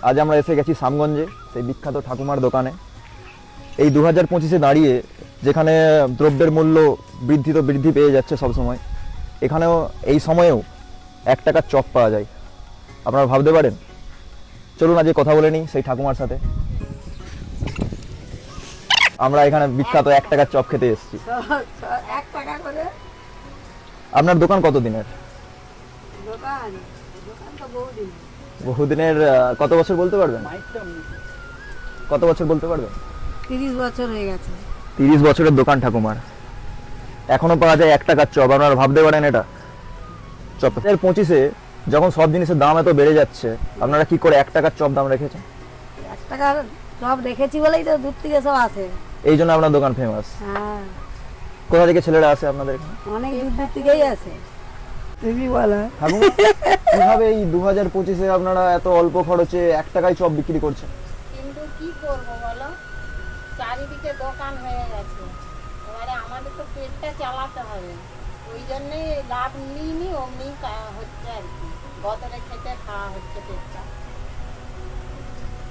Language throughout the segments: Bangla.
আজ আমরা এসে গেছি সামগঞ্জে, সেই বিখ্যাত ঠাকুমার দোকানে। এই 2025-এ দাঁড়িয়ে যেখানে দ্রব্যের মূল্য বৃদ্ধি পেয়ে যাচ্ছে সবসময়, এখানেও এই সময়েও 1 টাকার চপ পাওয়া যায়। আপনারা ভাবতে পারেন। চলুন আজকে কথা বলে নিই সেই ঠাকুমার সাথে। আমরা এখানে বিখ্যাত 1 টাকার চপ খেতে এসেছি। 1 টাকা করে। আপনার দোকান কত দিনের? দোকান তো বহুদিনের। কত বছর বলতে পারবেন? কত বছর বলতে পারবেন? 30 বছর হয়ে গেছে। 30 বছরের দোকান ঠাকুমার, এখনো পাওয়া যায় 1 টাকার চপ। আপনারা ভাবতে পারেন এটা চপ। 2025-এ যখন সব জিনিসের দাম এত বেড়ে যাচ্ছে, আপনারা কি করে 1 টাকার চপ দাম রেখেছেন? 1 টাকার চপ রেখেছি বলেই তো দূর থেকে সব আসে। এই জন্য আপনার দোকান ফেমাস। হ্যাঁ। কোথা থেকে ছেলেরা আসে আপনাদের এখানে? অনেক দূর থেকেই আসে। তুমি বলো ঠাকুমা, কিভাবে এই 2025-এ আপনারা এত অল্প খরচে 1 টাকায় চপ বিক্রি করছেন? কিন্তু কি করব বলো, চারিদিকে দোকান হয়ে গেছে, এবারে আমাদের তো পেটটা চালাতে হবে, ওই জন্যে লাভ নিইনি, অমনি হচ্ছে আর কি, গতরে খেতে খাওয়া হচ্ছে।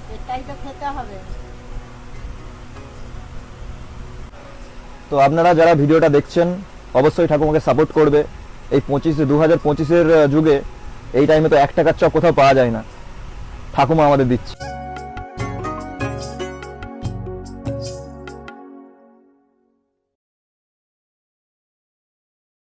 পেটটাই তো খেতে হবে। তো আপনারা যারা ভিডিওটা দেখছেন অবশ্যই ঠাকুমাকে সাপোর্ট করবে। এই 2025-এর যুগে এই টাইমে তো 1 টাকার চপ কোথাও পাওয়া যায় না, ঠাকুমা আমাদের দিচ্ছে।